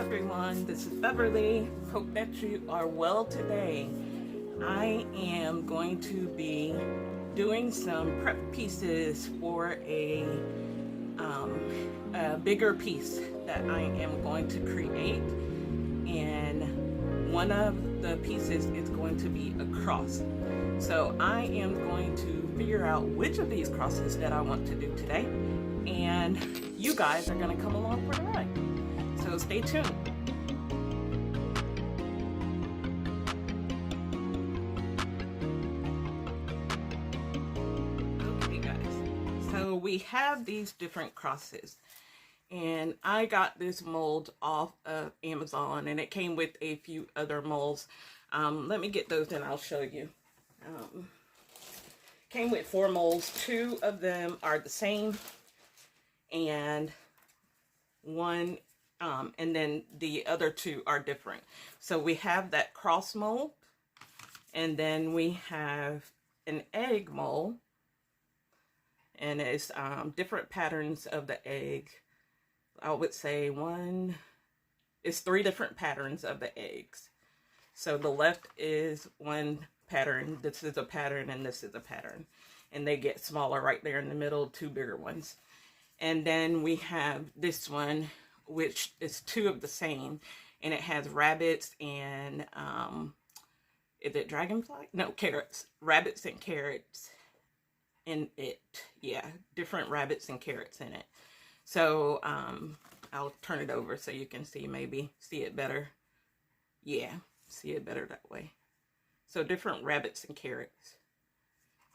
everyone, this is Beverly. Hope that you are well today. I am going to be doing some prep pieces for a bigger piece that I am going to create, and one of the pieces is going to be a cross. So I am going to figure out which of these crosses that I want to do today, and you guys are going to come along for the ride. So stay tuned. Okay guys, so we have these different crosses, and I got this mold off of Amazon, and it came with a few other molds. Let me get those and I'll show you. Came with 4 molds. 2 of them are the same, and and then the other 2 are different. So we have that cross mold, and then we have an egg mold, and it's different patterns of the egg. I would say it's 3 different patterns of the eggs. So the left is one pattern, this is a pattern, and this is a pattern, and they get smaller right there in the middle, 2 bigger ones. And then we have this one, which is 2 of the same, and it has rabbits and is it dragonfly? No, carrots. Rabbits and carrots in it. Yeah, different rabbits and carrots in it. So I'll turn it over so you can maybe see it better. Yeah, see it better that way. So different rabbits and carrots.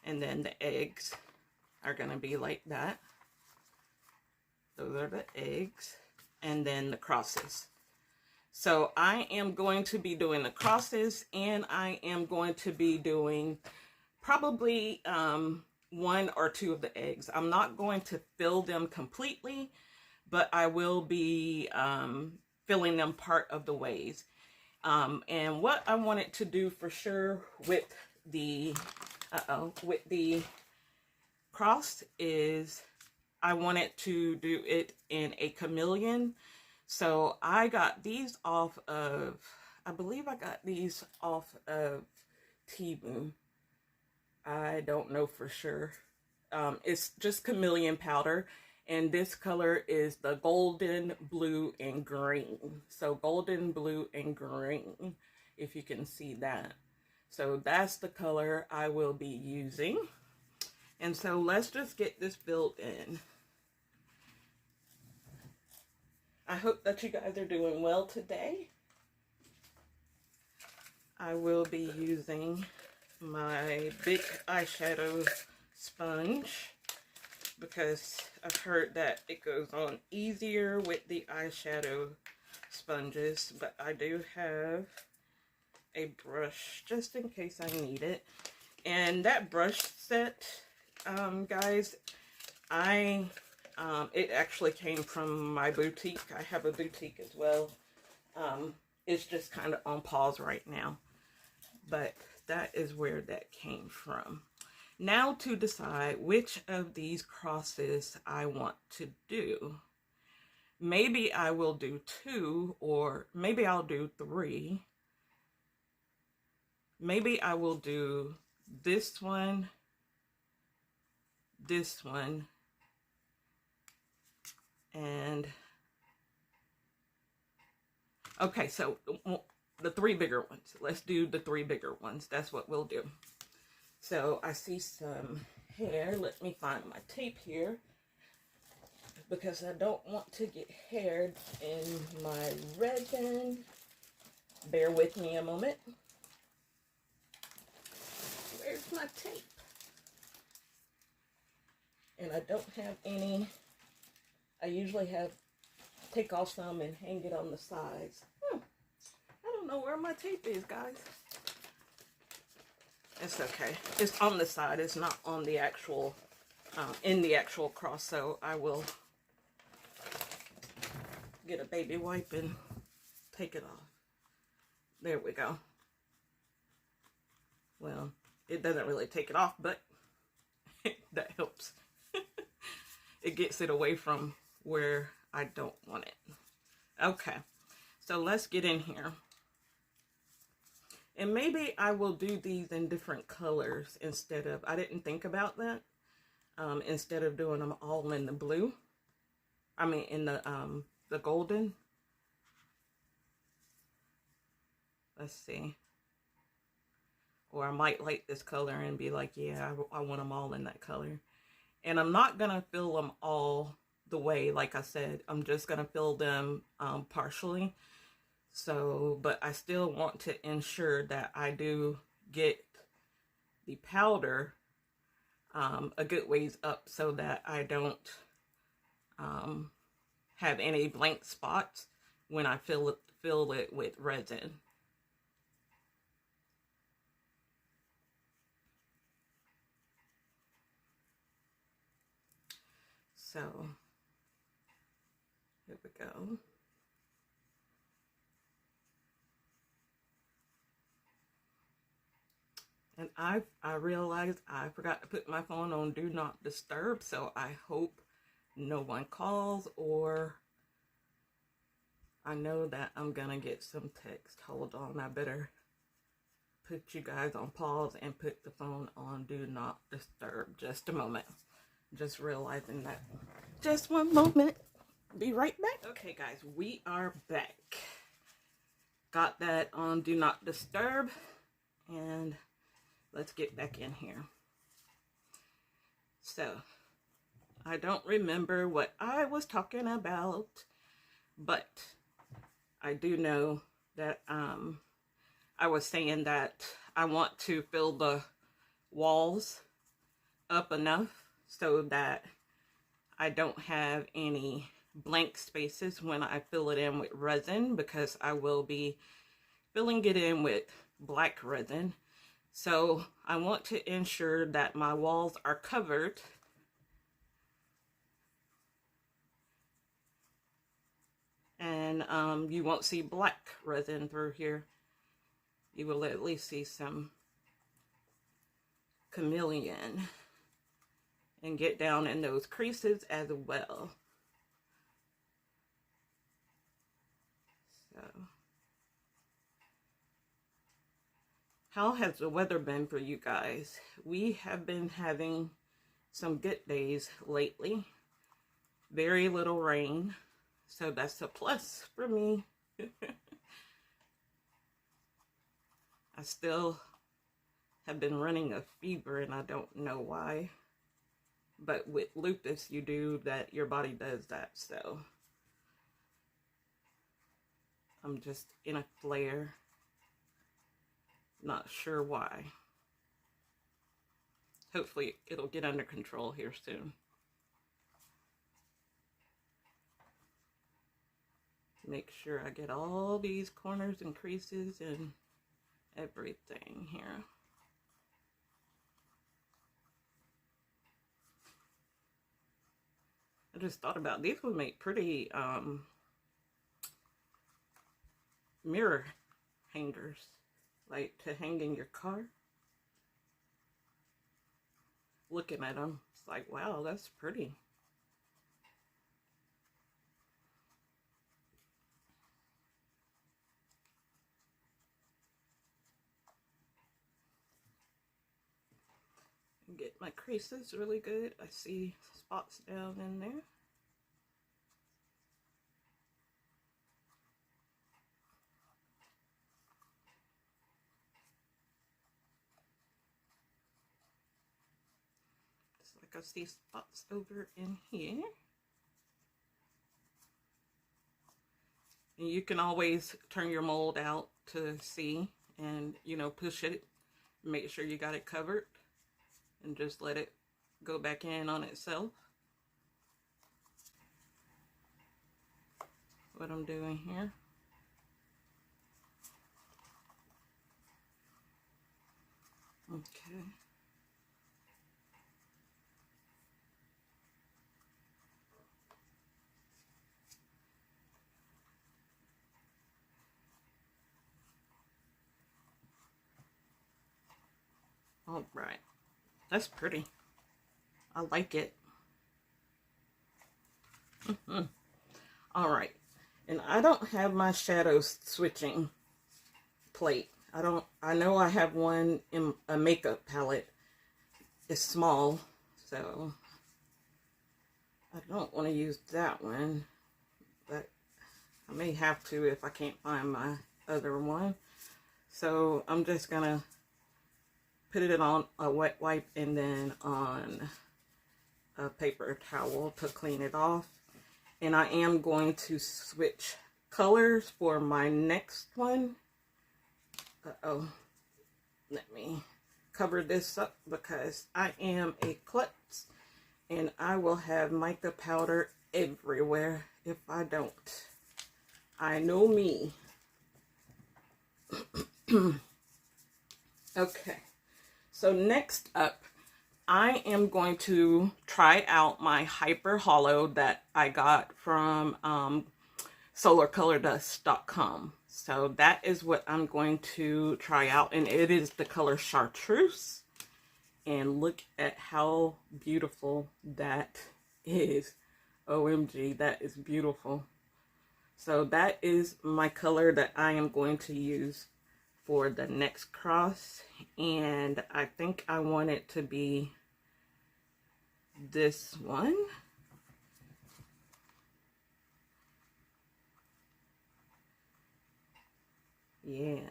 And then the eggs are going to be like that. Those are the eggs. And then the crosses. So I am going to be doing the crosses, and I am going to be doing probably 1 or 2 of the eggs. I'm not going to fill them completely, but I will be filling them part of the ways. And what I wanted to do for sure with the cross is I wanted to do it in a chameleon. So I got these off of, I believe I got these off of Temu. I don't know for sure. It's just chameleon powder, and this color is the golden, blue, and green. So golden, blue, and green, if you can see that. So that's the color I will be using. And so let's just get this built in. I hope that you guys are doing well today. I will be using my big eyeshadow sponge because I've heard that it goes on easier with the eyeshadow sponges, but I do have a brush just in case I need it. And that brush set, guys, it actually came from my boutique. I have a boutique as well. It's just kind of on pause right now, but that is where that came from. Now to decide which of these crosses I want to do. Maybe I will do 2, or maybe I'll do 3. Maybe I will do this one, and okay, so the 3 bigger ones. Let's do the 3 bigger ones. That's what we'll do. So I see some hair. Let me find my tape here, because I don't want to get hair in my resin. Bear with me a moment. Where's my tape? And I don't have any. I usually take off some and hang it on the sides. I don't know where my tape is, guys. It's okay. It's on the side. It's not on the actual, in the actual cross. So I will get a baby wipe and take it off. There we go. Well, it doesn't really take it off, but that helps. It gets it away from where I don't want it. Okay, So let's get in here. And maybe I will do these in different colors instead of, I didn't think about that. Instead of doing them all in the blue. I mean in the golden. Let's see. Or I might like this color and be like, yeah, I want them all in that color. And I'm not going to fill them all the way, like I said. I'm just going to fill them partially. So, but I still want to ensure that I do get the powder a good ways up so that I don't have any blank spots when I fill it with resin. So, here we go. And I realized I forgot to put my phone on Do Not Disturb, so I hope no one calls, or I know that I'm gonna get some text. Hold on, I better put you guys on pause and put the phone on Do Not Disturb. Just a moment. Just realizing that. Just one moment. Be right back. Okay, guys, we are back. Got that on Do Not Disturb, and let's get back in here. So, I don't remember what I was talking about, but I do know that I was saying that I want to fill the walls up enough so that I don't have any blank spaces when I fill it in with resin, because I will be filling it in with black resin. So I want to ensure that my walls are covered and you won't see black resin through here. You will at least see some chameleon and get down in those creases as well. So, how has the weather been for you guys? We have been having some good days lately. Very little rain, so that's a plus for me. I still have been running a fever and I don't know why. But with lupus, you do that, your body does that, so I'm just in a flare. Not sure why. Hopefully it'll get under control here soon. Make sure I get all these corners and creases and everything here. I just thought about these would make pretty mirror hangers, like to hang in your car. Looking at them, it's like, wow, that's pretty. Get my creases really good. I see spots down in there. Just like I see spots over in here. And you can always turn your mold out to see and, you know, push it. Make sure you got it covered. And just let it go back in on itself. What I'm doing here. Okay. All right. That's pretty. I like it. All right. And I don't have my shadows switching plate. I know I have one in a makeup palette. It's small, so I don't want to use that one, but I may have to if I can't find my other one. So I'm just gonna put it on a wet wipe and then on a paper towel to clean it off. And I am going to switch colors for my next one. Uh-oh. Let me cover this up because I am a klutz and I will have mica powder everywhere if I don't. I know me. Okay. So next up, I am going to try out my Hyper Hollow that I got from solarcolordust.com. So that is what I'm going to try out, and it is the color Chartreuse. And look at how beautiful that is. OMG, that is beautiful. So that is my color that I am going to use for the next cross, and I think I want it to be this one. Yeah.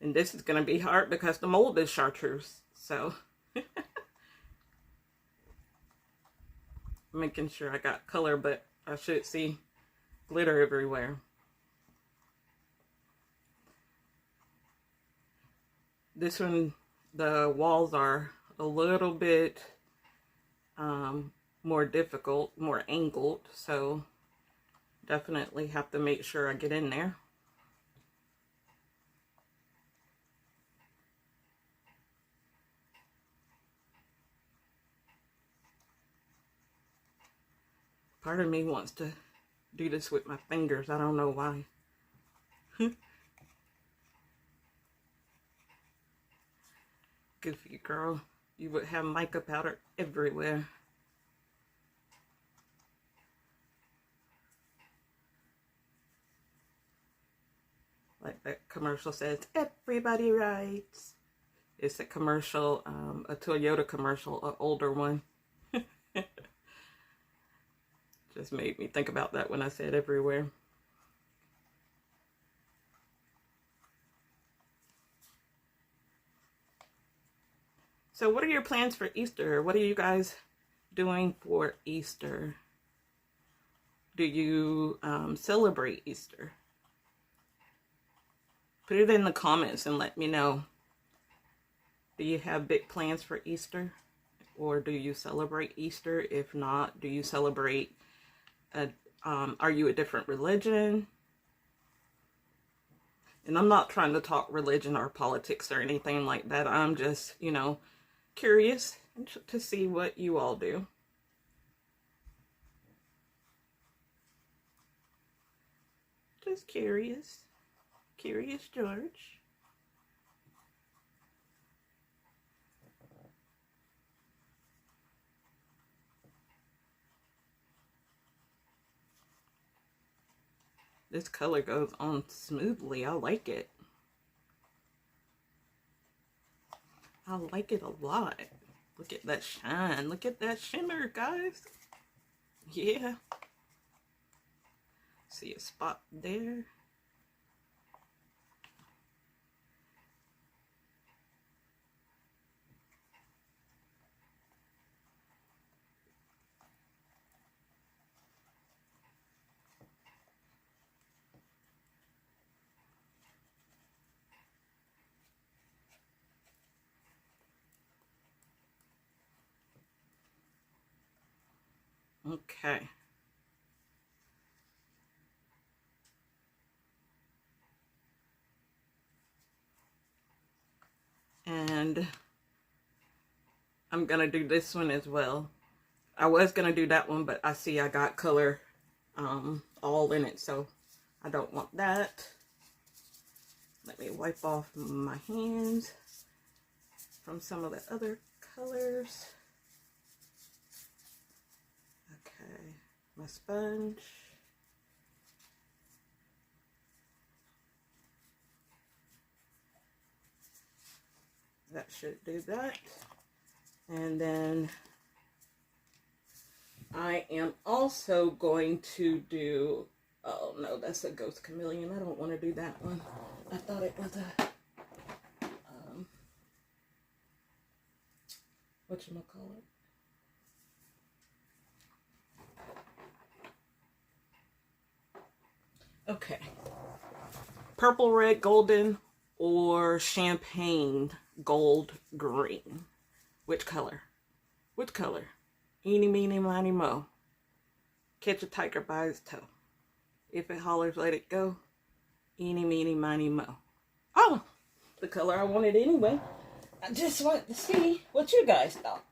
And this is going to be hard because the mold is chartreuse. So making sure I got color, but I should see glitter everywhere. This one, the walls are a little bit more difficult, more angled, so definitely have to make sure I get in there. Part of me wants to do this with my fingers. I don't know why. Good for you, girl. You would have mica powder everywhere. Like that commercial says, everybody writes. It's a commercial, a Toyota commercial, an older one. Just made me think about that when I said everywhere. So what are your plans for Easter? What are you guys doing for Easter? Do you celebrate Easter? Put it in the comments and let me know. Do you have big plans for Easter? Or do you celebrate Easter? If not, do you celebrate, are you a different religion? And I'm not trying to talk religion or politics or anything like that. I'm just, you know, curious to see what you all do. Just curious. Curious George. This color goes on smoothly. I like it. I like it a lot. Look at that shine. Look at that shimmer, guys. Yeah. See a spot there. Okay. And I'm gonna do this one as well. I was gonna do that one, but I see I got color all in it, so I don't want that. Let me wipe off my hands from some of the other colors. Okay. my sponge. That should do that. And then I am also going to do, oh no, that's a Ghost Chameleon. I don't want to do that one. I thought it was a, whatchamacallit? Okay. Purple, red, golden, or champagne, gold, green. Which color? Which color? Eeny, meeny, miny, mo. Catch a tiger by his toe. If it hollers, let it go. Eeny, meeny, miny, mo. Oh, the color I wanted anyway. I just want to see what you guys thought.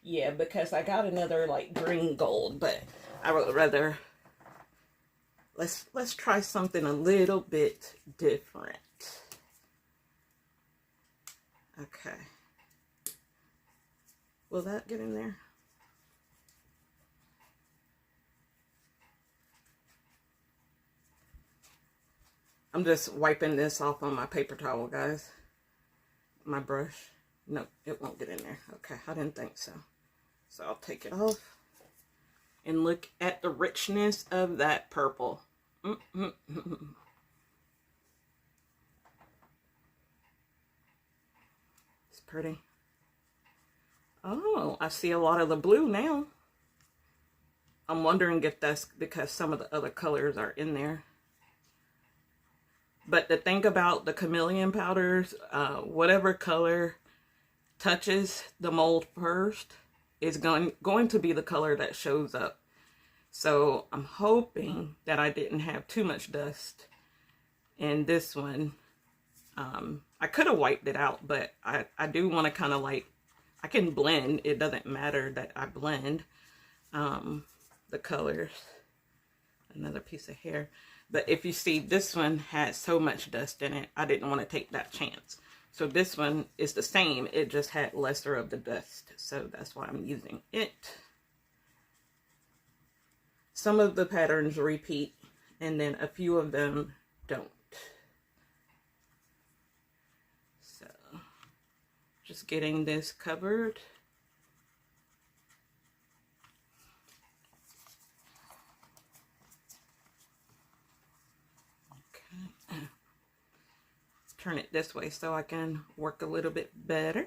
Yeah, because I got another like green gold, but I would rather, let's try something a little bit different. Okay. Will that get in there? I'm just wiping this off on my paper towel, guys. My brush. No, it won't get in there. Okay, I didn't think so. So I'll take it off. And look at the richness of that purple. It's pretty. Oh, I see a lot of the blue now. I'm wondering if that's because some of the other colors are in there. But the thing about the chameleon powders, whatever color touches the mold first is going to be the color that shows up. So I'm hoping that I didn't have too much dust in this one. I could have wiped it out, but I do want to kind of like, I can blend. It doesn't matter that I blend the colors. Another piece of hair. But if you see, this one has so much dust in it, I didn't want to take that chance. So this one is the same, it just had lesser of the dust. So that's why I'm using it. Some of the patterns repeat, and then a few of them don't. So, just getting this covered. Turn it this way so I can work a little bit better.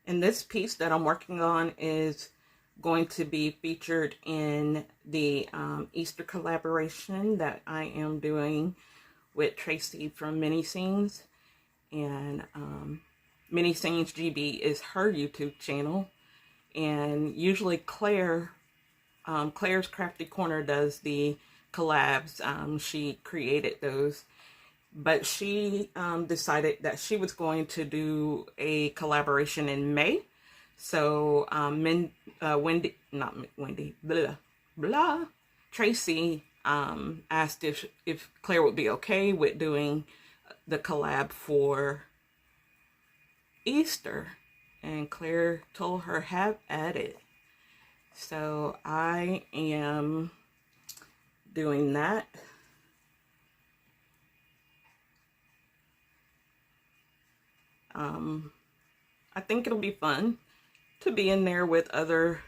And this piece that I'm working on is going to be featured in the Easter collaboration that I am doing with Tracy from Mini Scenes. And Mini Scenes GB is her YouTube channel, and usually Claire's Crafty Corner does the collabs. She created those, but she decided that she was going to do a collaboration in May. So Tracy asked if Claire would be okay with doing the collab for Easter, and Claire told her have at it. So I am doing that. I think it'll be fun to be in there with other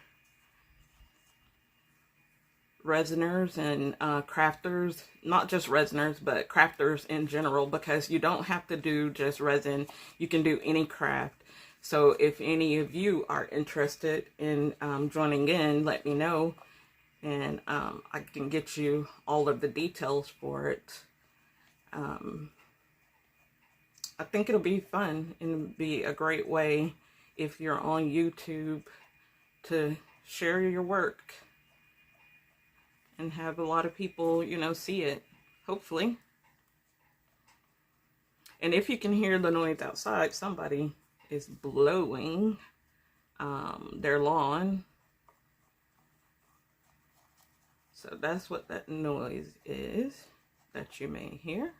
resiners and crafters, not just resiners, but crafters in general, because you don't have to do just resin. You can do any craft. So if any of you are interested in joining in, let me know, and I can get you all of the details for it. I think it'll be fun, and it'll be a great way if you're on YouTube to share your work and have a lot of people, you know, see it, hopefully. And if you can hear the noise outside, somebody is blowing their lawn. So that's what that noise is that you may hear.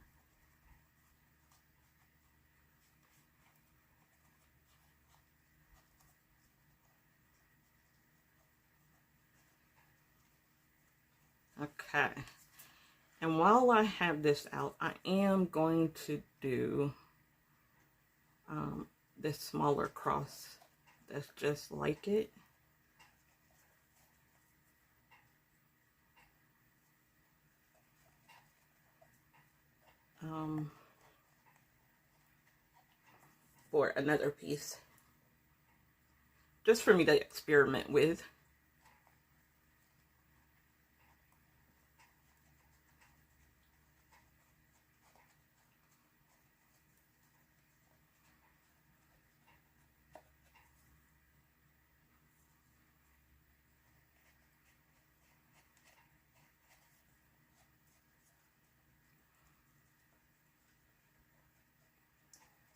Okay. And while I have this out, I am going to do this smaller cross that's just like it. For another piece, just for me to experiment with.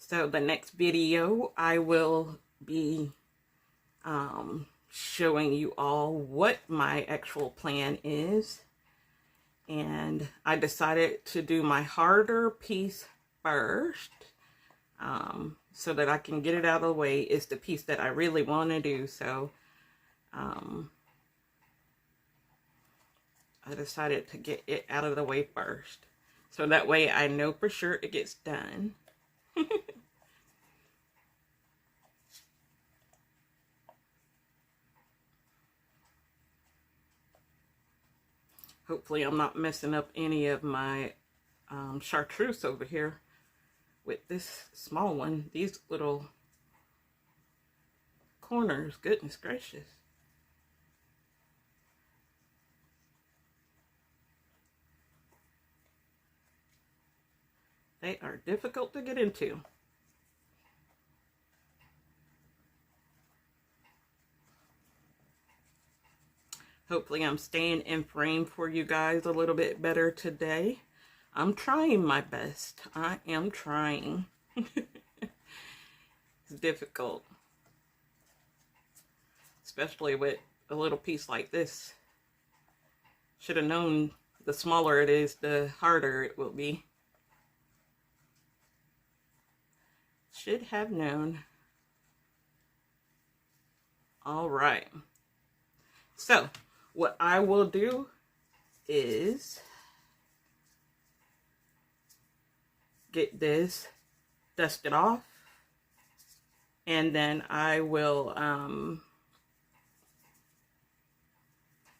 So the next video, I will be showing you all what my actual plan is. And I decided to do my harder piece first, so that I can get it out of the way. It's the piece that I really want to do. So I decided to get it out of the way first. So that way I know for sure it gets done. Hopefully I'm not messing up any of my chartreuse over here with this small one. These little corners, goodness gracious. They are difficult to get into. Hopefully I'm staying in frame for you guys a little bit better today. I'm trying my best. I am trying. It's difficult. Especially with a little piece like this. Should have known the smaller it is, the harder it will be. Should have known. All right. So what I will do is get this dusted off, and then I will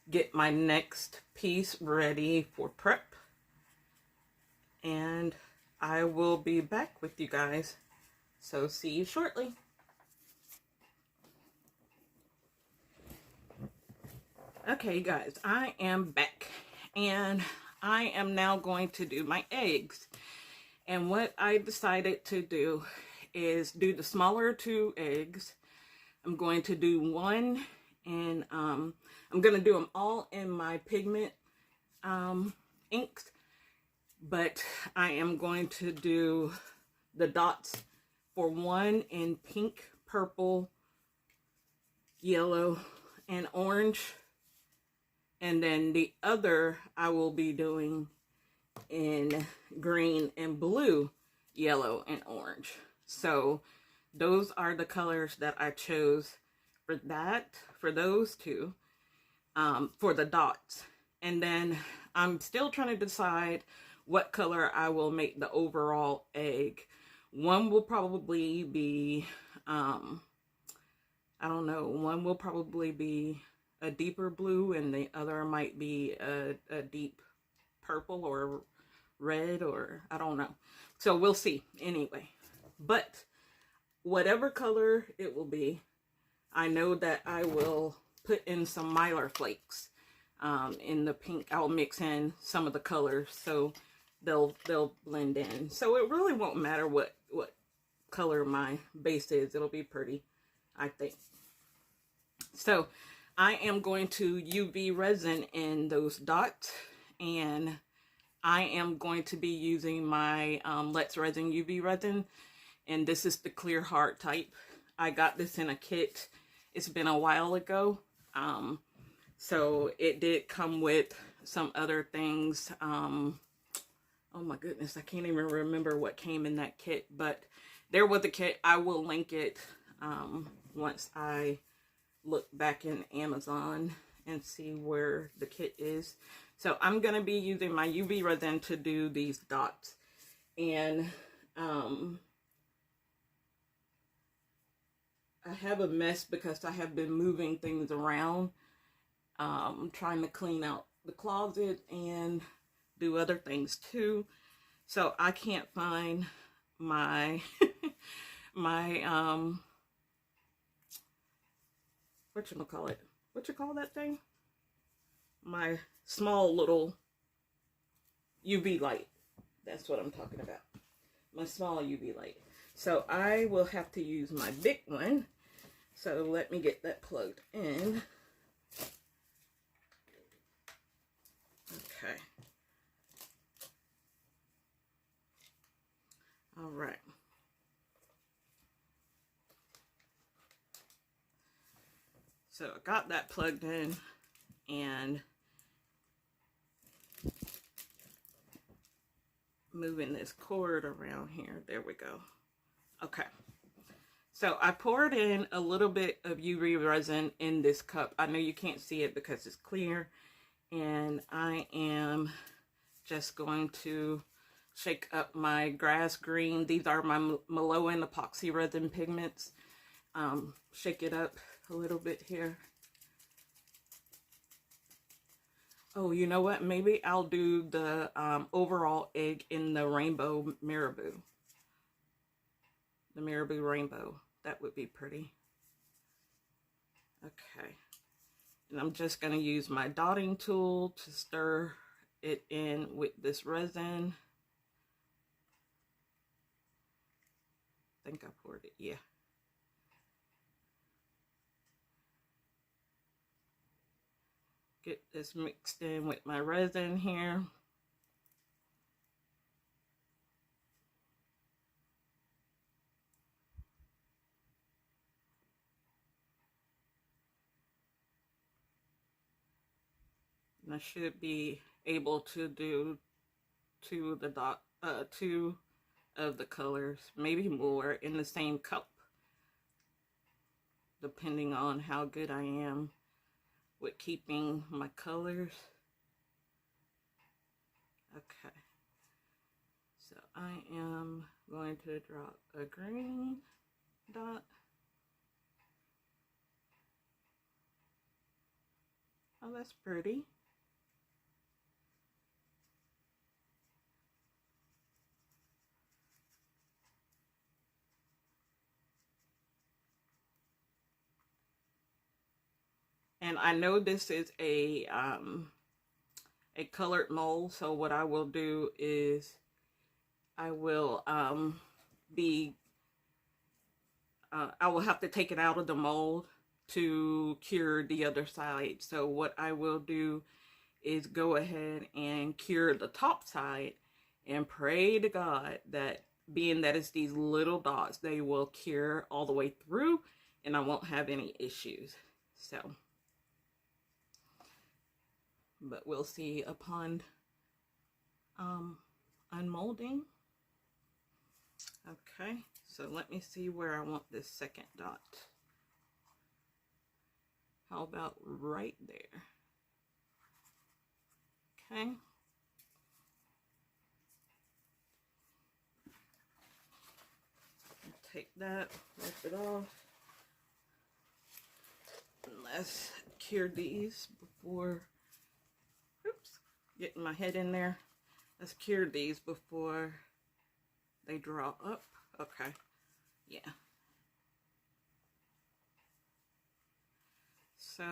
get my next piece ready for prep, and I will be back with you guys. So see you shortly. Okay guys, I am back, and I am now going to do my eggs. And what I decided to do is do the smaller 2 eggs. I'm going to do one, and I'm going to do them all in my pigment inks, but I am going to do the dots for one in pink, purple, yellow, and orange. And then the other I will be doing in green and blue, yellow, and orange. So those are the colors that I chose for that, for those 2, for the dots. And then I'm still trying to decide what color I will make the overall egg. One will probably be, I don't know, one will probably be a deeper blue, and the other might be a deep purple or red, or I don't know. So we'll see anyway. But whatever color it will be, I know that I will put in some mylar flakes in the pink. I'll mix in some of the colors so they'll blend in. So it really won't matter what color my base is. It'll be pretty, I think. So I am going to UV resin in those dots, and I am going to be using my Let's Resin UV resin, and this is the clear hard type. I got this in a kit. It's been a while ago, So it did come with some other things. Oh my goodness, I can't even remember what came in that kit, but there was a kit. I will link it once I look back in Amazon and see where the kit is. So I'm going to be using my UV resin to do these dots. And I have a mess because I have been moving things around, trying to clean out the closet and do other things too. So I can't find my my what you call that thing? My small little UV light. That's what I'm talking about. My small UV light. So I will have to use my big one. So let me get that plugged in. Okay. All right. So I got that plugged in and moving this cord around here. There we go. Okay. So I poured in a little bit of UV resin in this cup. I know you can't see it because it's clear. And I am just going to shake up my grass green. These are my Malawan epoxy resin pigments. Shake it up a little bit here. Oh, you know what? Maybe I'll do the overall egg in the rainbow marabou. The marabou rainbow. That would be pretty. Okay. And I'm just going to use my dotting tool to stir it in with this resin. I think I poured it. Yeah. Get this mixed in with my resin here. And I should be able to do two of the colors, maybe more in the same cup, depending on how good I am with keeping my colors. Okay. So I am going to drop a green dot. Oh, that's pretty. And I know this is a colored mold, so what I will do is I will I will have to take it out of the mold to cure the other side. So what I will do is go ahead and cure the top side and pray to God that, being that it's these little dots, they will cure all the way through and I won't have any issues. So, but we'll see upon unmolding. Okay, so let me see where I want this second dot. How about right there? Okay. Take that, wipe it off. And let's cure these before, oops, getting my head in there. Let's cure these before they draw up. Okay, yeah. So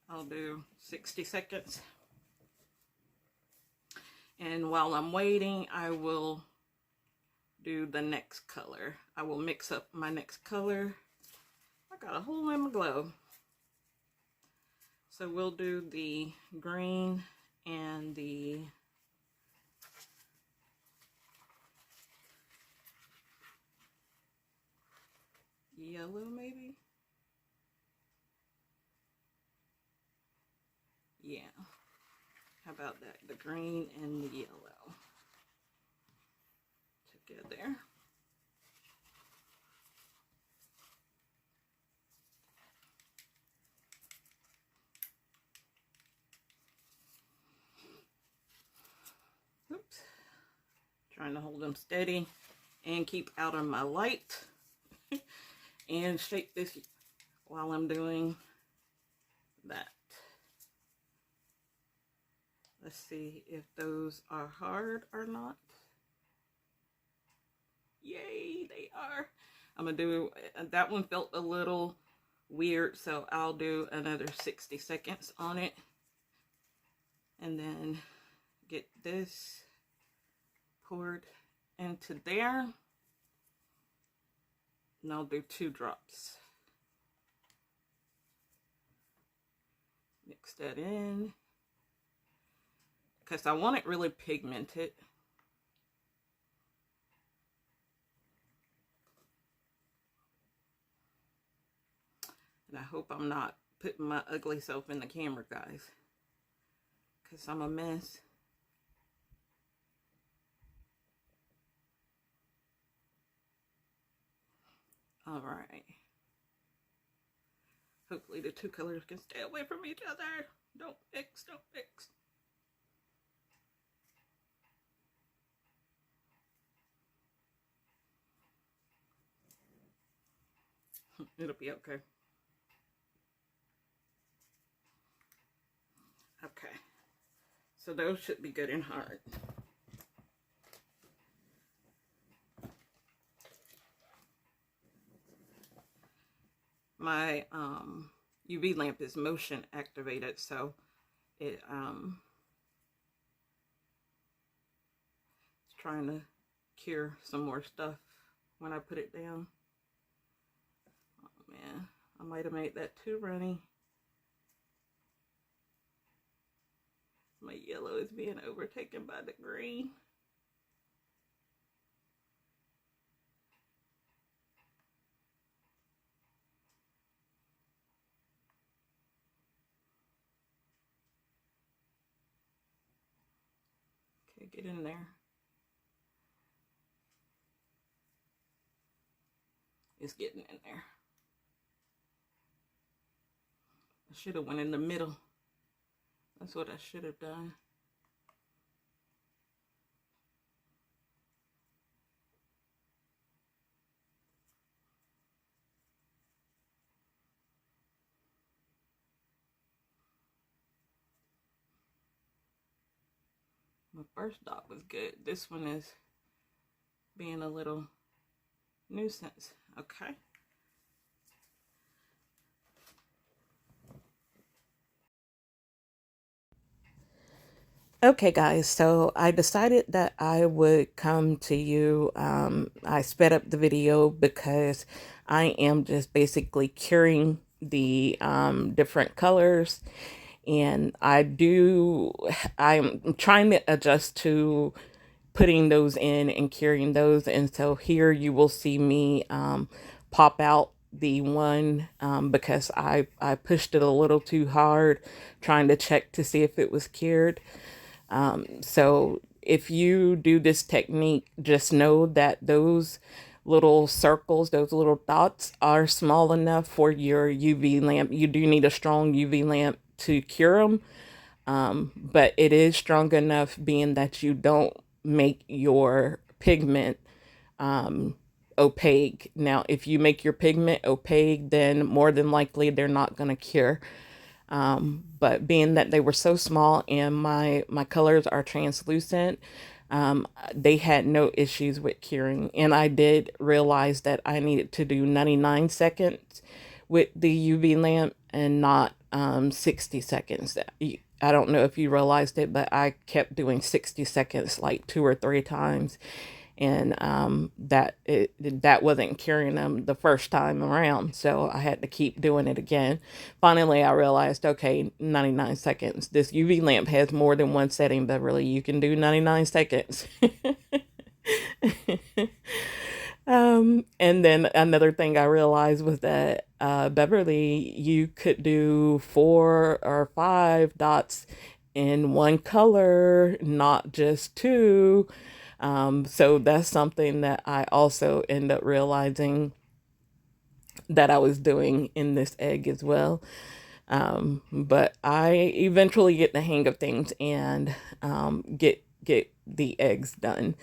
I'll do 60 seconds. And while I'm waiting, I will do the next color. I will mix up my next color. I got a hole in my glove. So we'll do the green and the yellow maybe. yeah. How about that? The green and the yellow together. Oops. Trying to hold them steady and keep out of my light. And shake this while I'm doing that. Let's see if those are hard or not. Yay, they are. I'm gonna do, that one felt a little weird, so I'll do another 60 seconds on it. And then get this poured into there. And I'll do 2 drops. Mix that in. Because I want it really pigmented. And I hope I'm not putting my ugly self in the camera, guys. Because I'm a mess. All right. Hopefully the 2 colors can stay away from each other. Don't mix, don't mix. It'll be okay. Okay. So those should be good and hard. My UV lamp is motion activated, so it's trying to cure some more stuff when I put it down. Oh man, I might have made that too runny. My yellow is being overtaken by the green. Okay, get in there. It's getting in there. I should have went in the middle. That's what I should have done. My first dot was good. This one is being a little nuisance. Okay. Okay, guys, so I decided that I would come to you. I sped up the video because I am just basically curing the different colors. And I'm trying to adjust to putting those in and curing those. And so here you will see me pop out the one because I pushed it a little too hard, trying to check to see if it was cured. So if you do this technique, just know that those little circles, those little dots are small enough for your UV lamp. You do need a strong UV lamp to cure them. But it is strong enough being that you don't make your pigment opaque. Now, if you make your pigment opaque, then more than likely they're not going to cure. But being that they were so small and my colors are translucent, they had no issues with curing. And I did realize that I needed to do 99 seconds with the UV lamp and not 60 seconds. I don't know if you realized it, but I kept doing 60 seconds like 2 or 3 times. And that wasn't curing them the first time around, so I had to keep doing it again. Finally, I realized, okay, 99 seconds. This UV lamp has more than one setting, Beverly. You can do 99 seconds. And then another thing I realized was that Beverly, you could do 4 or 5 dots in one color, not just two. So that's something that I also end up realizing that I was doing in this egg as well. But I eventually get the hang of things and get the eggs done.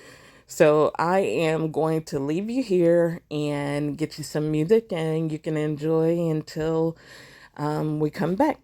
So I am going to leave you here and get you some music, and you can enjoy until we come back.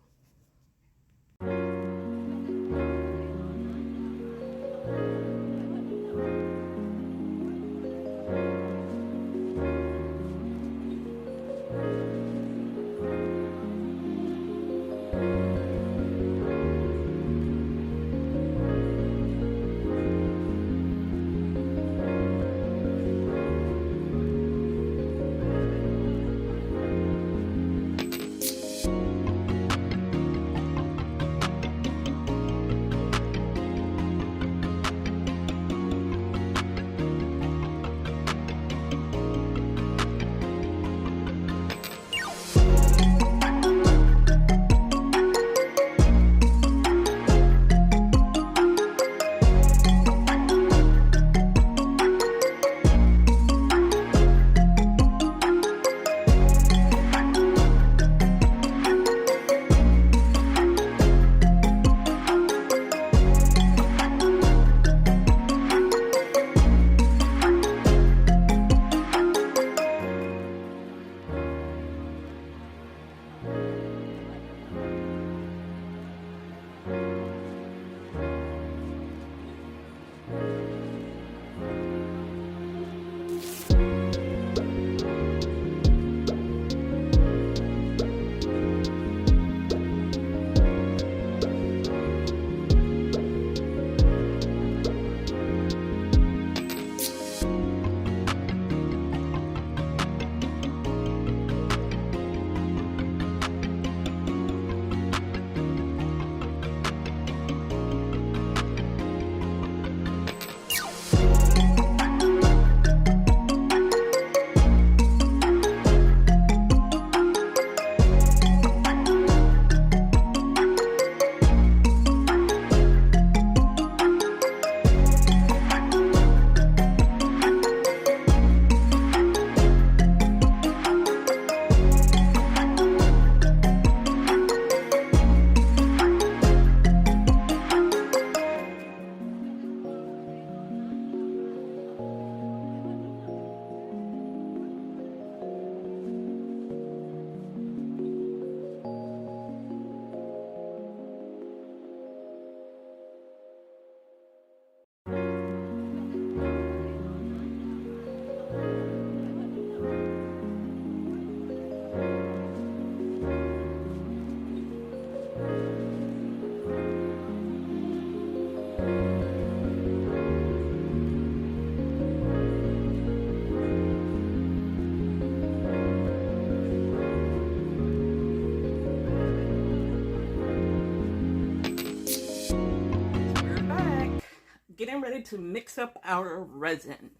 Getting ready to mix up our resin.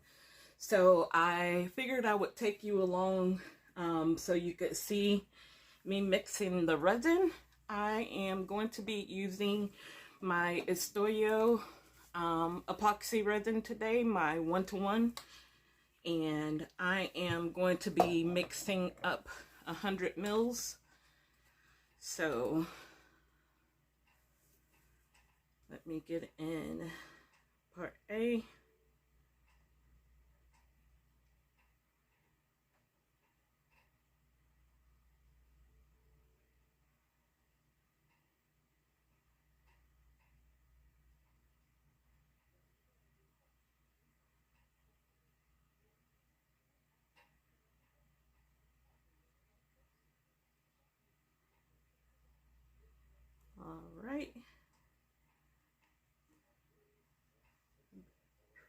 So I figured I would take you along so you could see me mixing the resin. I am going to be using my Istoyo epoxy resin today, my 1-to-1, and I am going to be mixing up 100 mils. So let me get in part A. All right.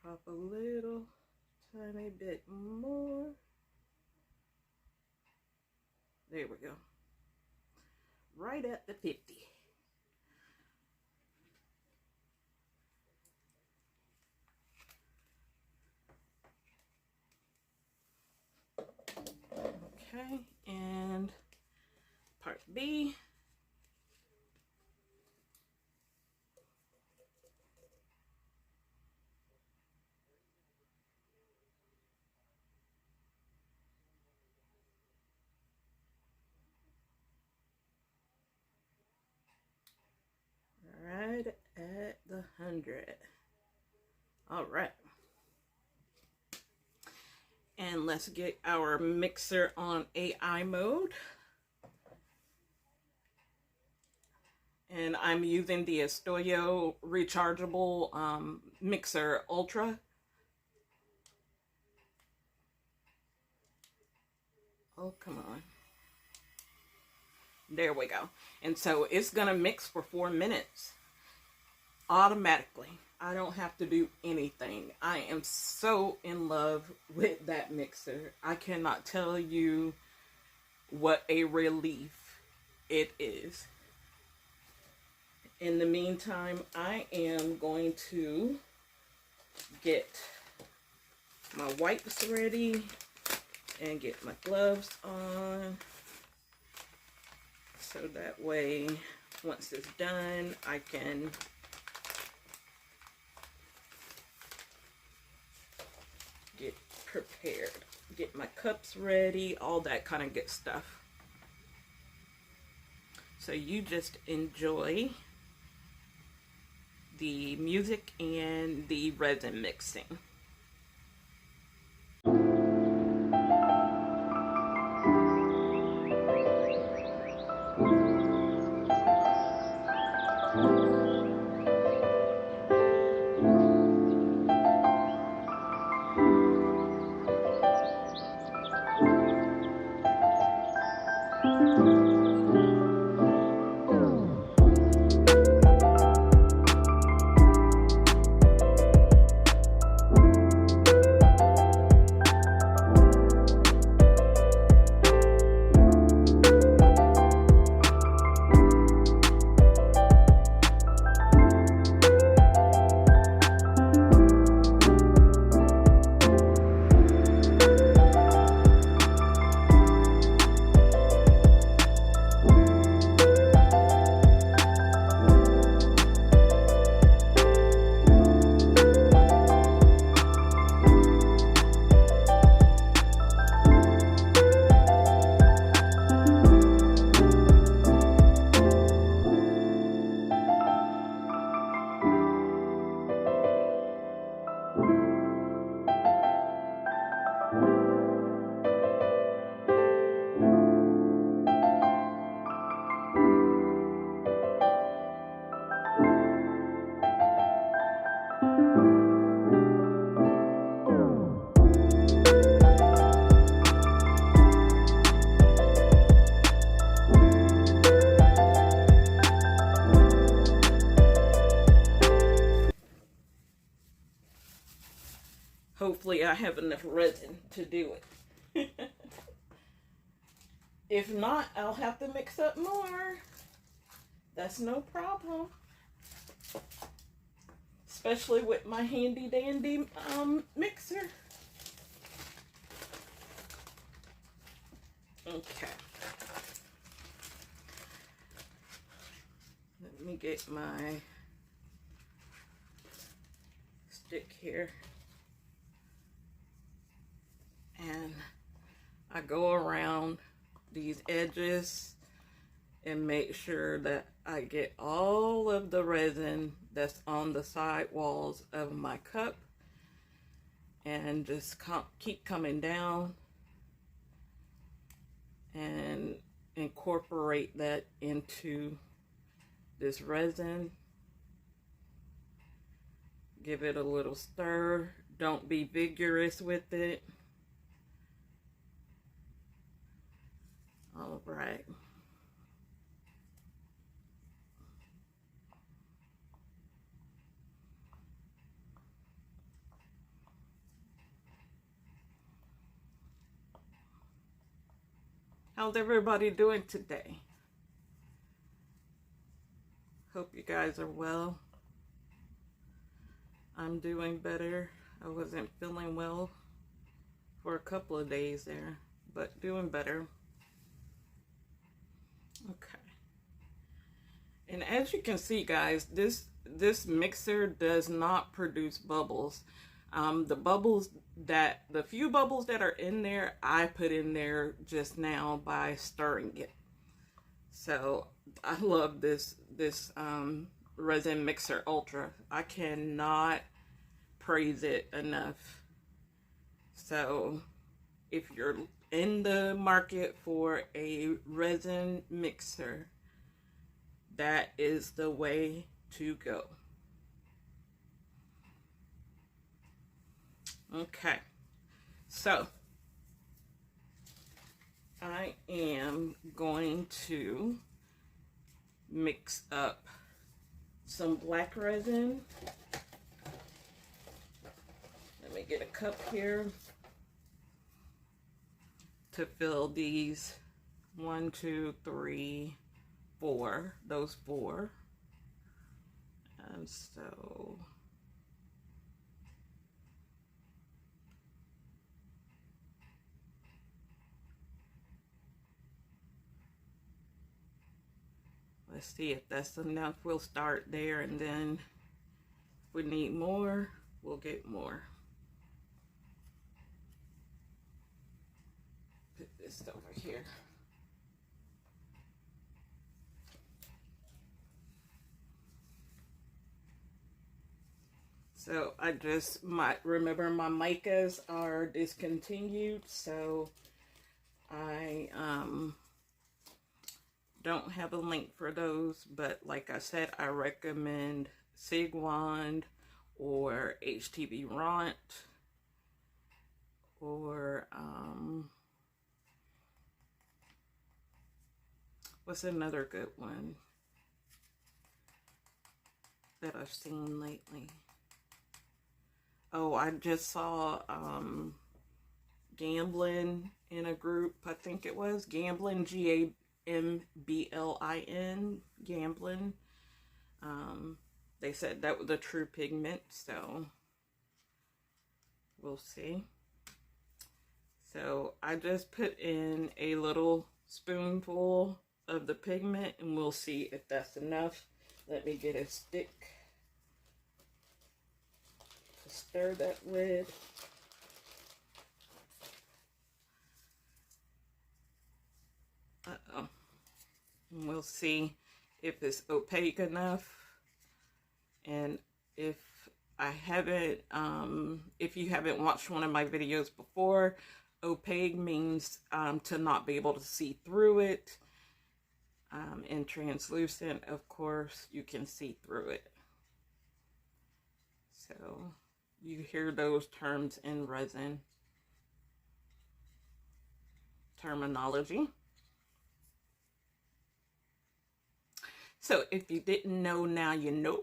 Drop a little tiny bit more. There we go. Right at the 50. Okay, and part B. Right at the 100. All right. And let's get our mixer on AI mode. And I'm using the Istoyo Rechargeable Mixer Ultra. Oh, come on. There we go. And so it's going to mix for 4 minutes automatically. I don't have to do anything. I am so in love with that mixer. I cannot tell you what a relief it is. In the meantime, I am going to get my wipes ready and get my gloves on, so that way once it's done I can get prepared, get my cups ready, all that kind of good stuff. So you just enjoy the music and the resin mixing. Hopefully I have enough resin to do it. If not, I'll have to mix up more. That's no problem. Especially with my handy dandy mixer. Okay. Let me get my stick here. And I go around these edges and make sure that I get all of the resin that's on the side walls of my cup, and just keep coming down and incorporate that into this resin. Give it a little stir. Don't be vigorous with it. All right. How's everybody doing today? Hope you guys are well. I'm doing better. I wasn't feeling well for a couple of days there, but doing better. Okay. And as you can see, guys, this mixer does not produce bubbles. The few bubbles that are in there, I put in there just now by stirring it. So I love this Resin Mixer Ultra. I cannot praise it enough. So if you're in the market for a resin mixer, that is the way to go. Okay, so I am going to mix up some black resin. Let me get a cup here to fill these 1, 2, 3, 4, those 4. And so let's see if that's enough. We'll start there, and then if we need more, we'll get more. Put this over here. So I just remember my micas are discontinued, so I don't have a link for those, but like I said, I recommend Sig Wand or HTV Ront or what's another good one that I've seen lately? Oh, I just saw Gambling in a group, I think it was Gambling, Gamblin, Gambling. They said that was a true pigment, so we'll see. So I just put in a little spoonful of the pigment, and we'll see if that's enough. Let me get a stick to stir that with. And we'll see if it's opaque enough. And if I haven't, if you haven't watched one of my videos before, opaque means to not be able to see through it. And translucent, of course, you can see through it. So you hear those terms in resin terminology. So if you didn't know, now you know.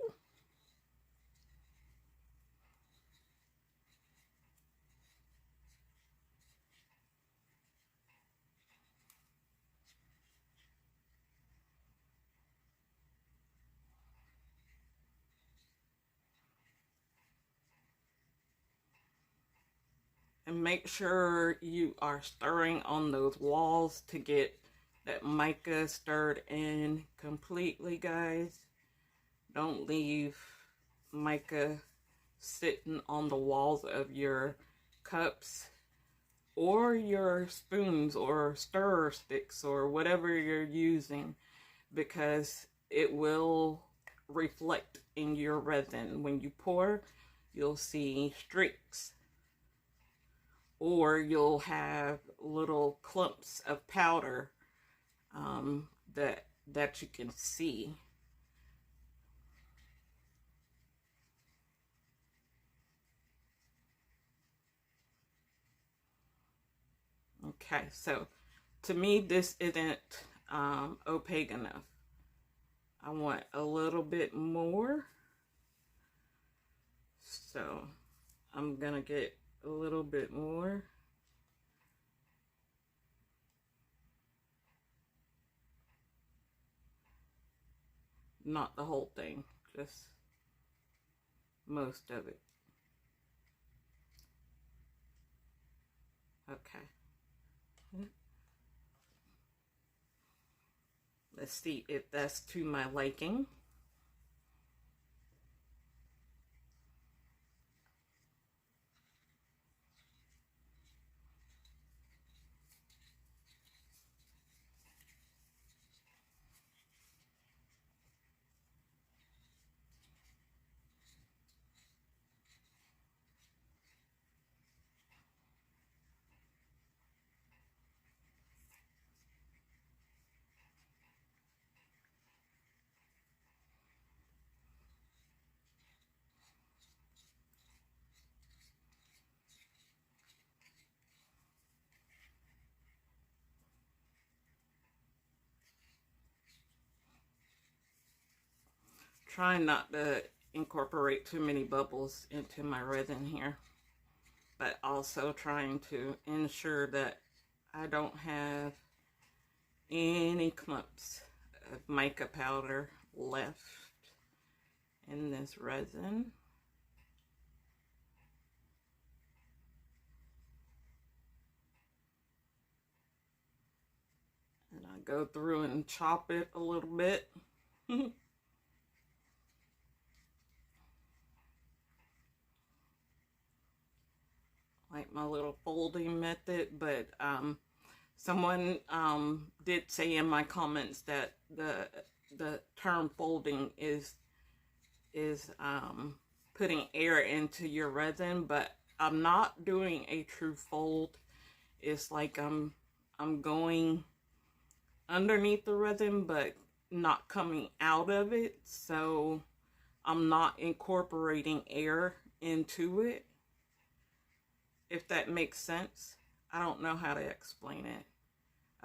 And make sure you are stirring on those walls to get that mica stirred in completely, guys. Don't leave mica sitting on the walls of your cups or your spoons or stir sticks or whatever you're using, because it will reflect in your resin. When you pour, you'll see streaks, or you'll have little clumps of powder that you can see. Okay, so to me this isn't opaque enough. I want a little bit more, so I'm gonna get a little bit more. Not the whole thing, just most of it. Okay. Let's see if that's to my liking. Trying not to incorporate too many bubbles into my resin here, but also trying to ensure that I don't have any clumps of mica powder left in this resin. And I go through and chop it a little bit. Like my little folding method, but someone did say in my comments that the term folding is putting air into your resin, but I'm not doing a true fold. It's like I'm going underneath the resin but not coming out of it, so I'm not incorporating air into it, if that makes sense. I don't know how to explain it.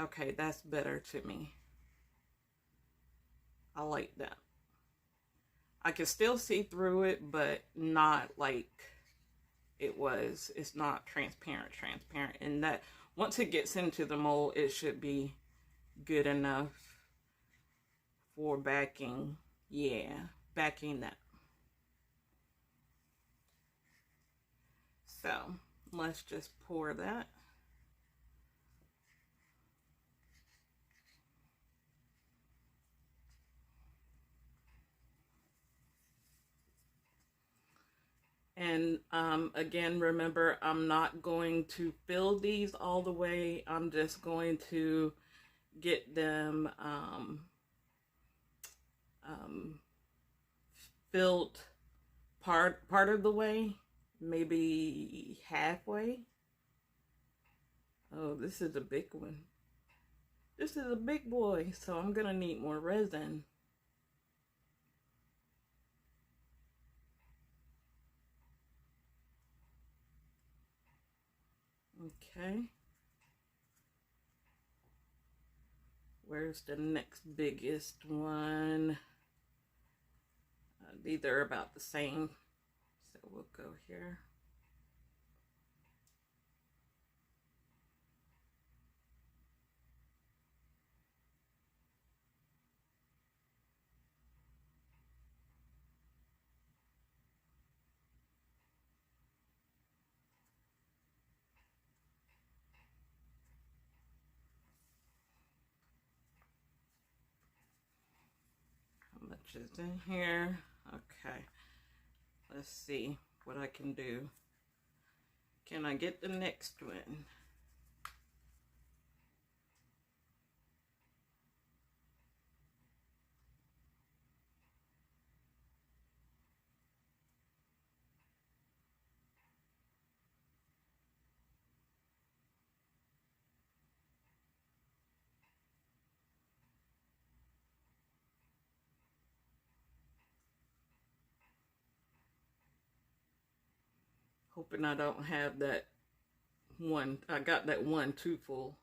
Okay, that's better to me. I like that. I can still see through it, but not like it was. It's not transparent. And that once it gets into the mold, it should be good enough for backing. Yeah, backing that. So let's just pour that. And again, remember, I'm not going to fill these all the way. I'm just going to get them filled part of the way, maybe halfway. Oh, this is a big one. This is a big boy, so I'm gonna need more resin. Okay. Where's the next biggest one? These are about the same, so we'll go here. How much is in here? Okay. Let's see what I can do. Can I get the next one? Hoping I don't have that one. I got that one too full.